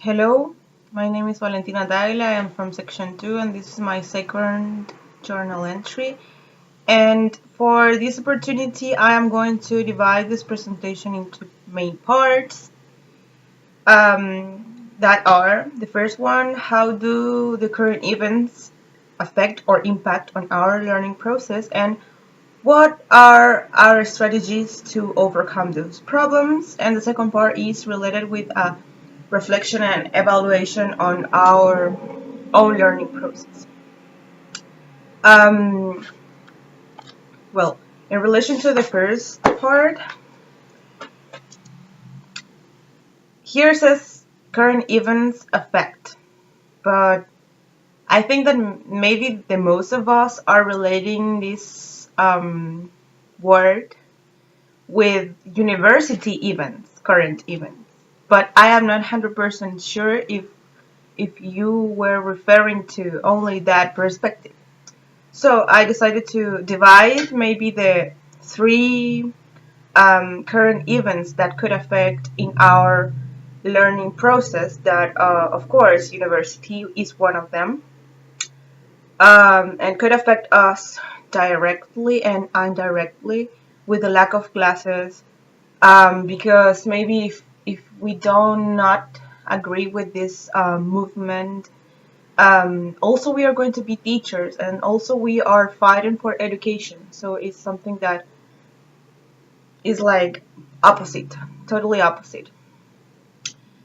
Hello, my name is Valentina Daila. I am from Section 2 and this is my second journal entry. And for this opportunity, I am going to divide this presentation into main parts that are the first one, how do the current events affect or impact on our learning process, and what are our strategies to overcome those problems? And the second part is related with a reflection and evaluation on our own learning process. Um, well, in relation to the first part, here says current events affect, but I think that maybe the most of us are relating this word with university events, current events. But I am not 100% sure if you were referring to only that perspective. So I decided to divide maybe the three current events that could affect in our learning process. That, of course, university is one of them, and could affect us directly and indirectly with the lack of classes. Because maybe if we do not agree with this movement, also we are going to be teachers, and also we are fighting for education. So it's something that is like opposite, totally opposite.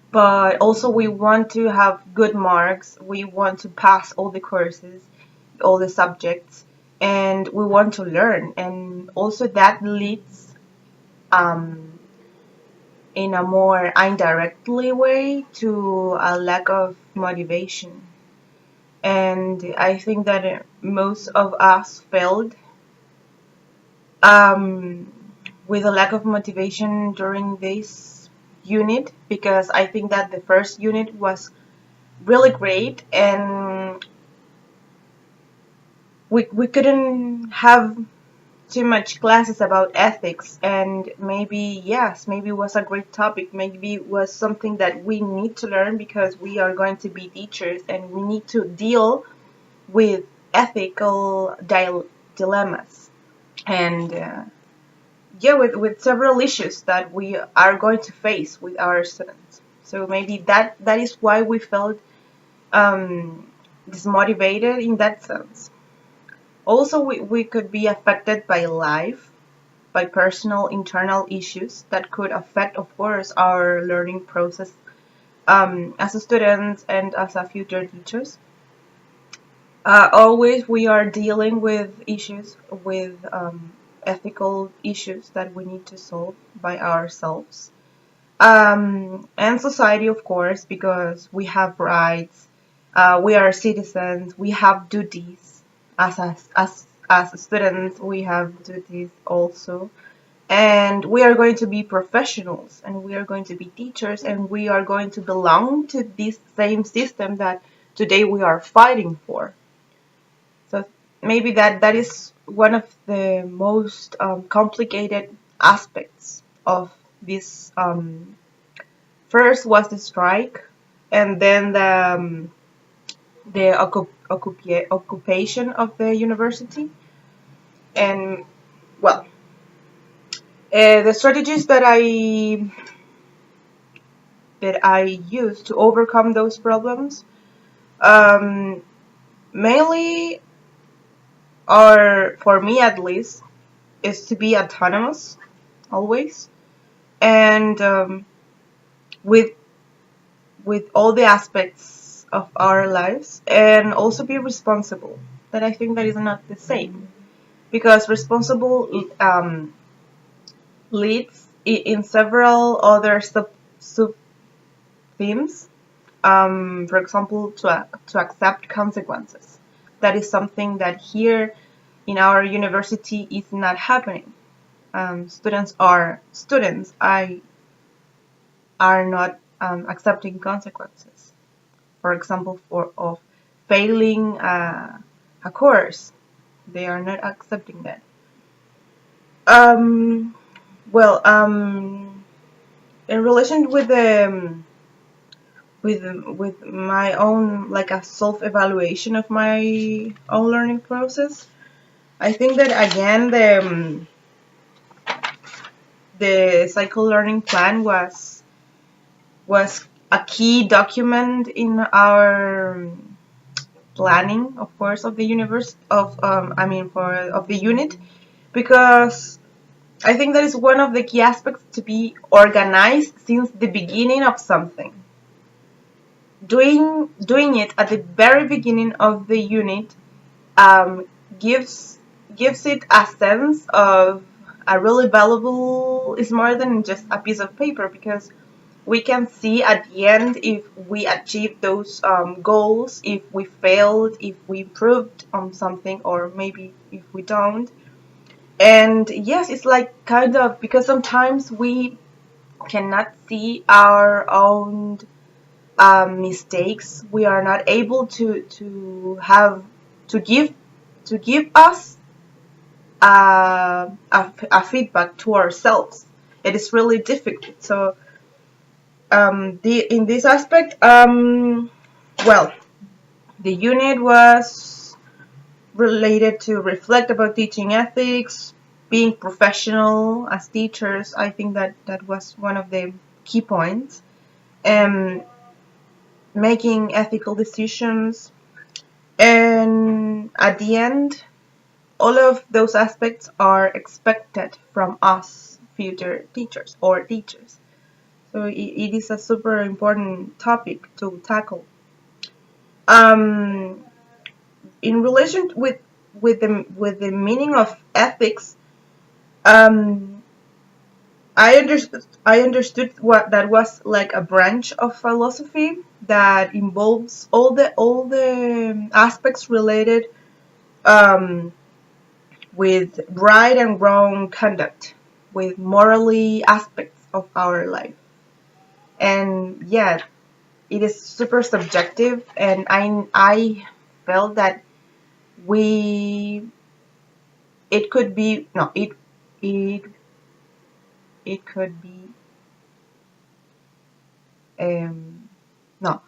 But also we want to have good marks. We want to pass all the courses, all the subjects, and we want to learn. And also that leads um, in a more indirectly way to a lack of motivation. And I think that most of us failed um, with a lack of motivation during this unit, because I think that the first unit was really great and we couldn't have too much classes about ethics, and maybe yes, maybe it was a great topic, maybe it was something that we need to learn because we are going to be teachers and we need to deal with ethical dilemmas, and yeah, with several issues that we are going to face with our students. So maybe that is why we felt um, dismotivated in that sense. Also, we could be affected by life, by personal internal issues that could affect, of course, our learning process as a student and as a future teachers. Always we are dealing with issues, with ethical issues that we need to solve by ourselves. And society, of course, because we have rights, we are citizens, we have duties. As students, we have duties also. And we are going to be professionals, and we are going to be teachers, and we are going to belong to this same system that today we are fighting for. So maybe that is one of the most complicated aspects of this. First was the strike, and then the occupation of the university, and well, the strategies that I use to overcome those problems um, mainly, or for me at least, is to be autonomous always, and with all the aspects of our lives, and also be responsible. That I think that is not the same, because responsible leads in several other sub themes. For example, to accept consequences. That is something that here in our university is not happening. Students are students. I are not accepting consequences. For example, for of failing a course, they are not accepting that. Um, well, in relation with with my own, like, a self-evaluation of my own learning process. I think that again the cycle learning plan was a key document in our planning, of course, of the universe of I mean for of the unit, because I think that is one of the key aspects to be organized since the beginning of something. Doing it at the very beginning of the unit um, gives gives it a sense of a really valuable, is more than just a piece of paper, because we can see at the end if we achieved those goals, if we failed, if we improved on something, or maybe if we don't. And yes, it's like kind of, because sometimes we cannot see our own mistakes. We are not able to give to give us a feedback to ourselves. It is really difficult. So in this aspect, well, the unit was related to reflect about teaching ethics, being professional as teachers. I think that that was one of the key points. Um, Making ethical decisions, and at the end, all of those aspects are expected from us, future teachers or teachers. So it is a super important topic to tackle. Um, in relation with the meaning of ethics, um, I understood what that was, like a branch of philosophy that involves all the aspects related um, with right and wrong conduct, with morally aspects of our life. And yeah, it is super subjective, and I felt that we it could be no it it could be um no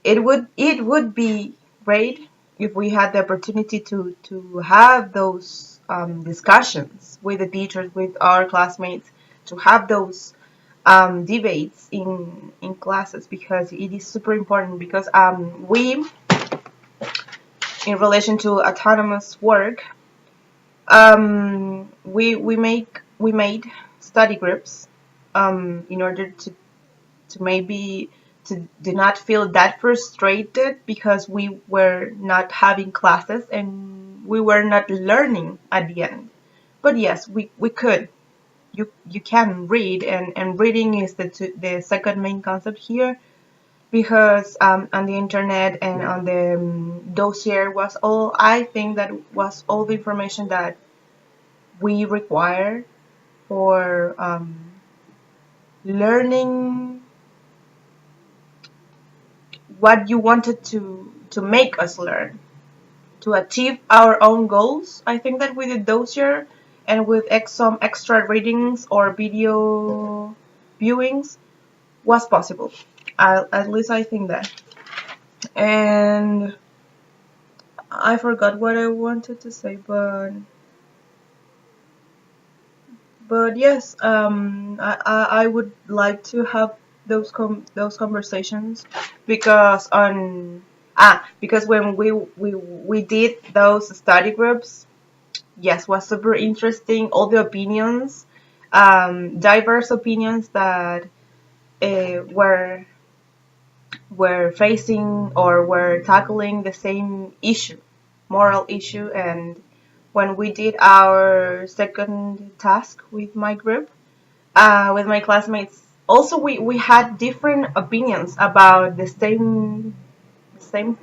it would be great if we had the opportunity to have those discussions with the teachers, with our classmates, to have those debates in classes, because it is super important, because we, in relation to autonomous work, we made study groups in order to maybe to do not feel that frustrated because we were not having classes and we were not learning at the end. But yes, we could. You can read, and reading is the second main concept here, because on the internet and on the dossier was all, I think that was all the information that we require for learning what you wanted to make us learn, to achieve our own goals. I think that with the dossier and with some extra readings or video viewings was possible. At least I think that. And I forgot what I wanted to say, but yes, I would like to have those conversations, because because when we did those study groups, yes, was super interesting. All the opinions, diverse opinions that were facing or were tackling the same issue, moral issue. And when we did our second task with my group, with my classmates, also we had different opinions about the same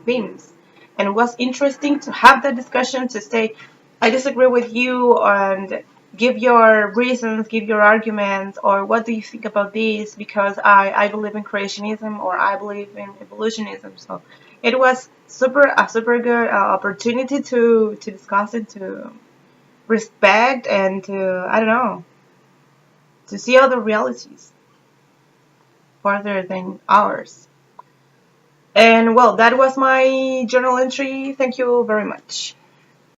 themes. And it was interesting to have that discussion, to say, I disagree with you, and give your reasons, give your arguments, or what do you think about this, because I believe in creationism, or I believe in evolutionism. So it was a super good opportunity to discuss it, to respect, and to, I don't know, to see other realities further than ours. And well, that was my journal entry. Thank you very much.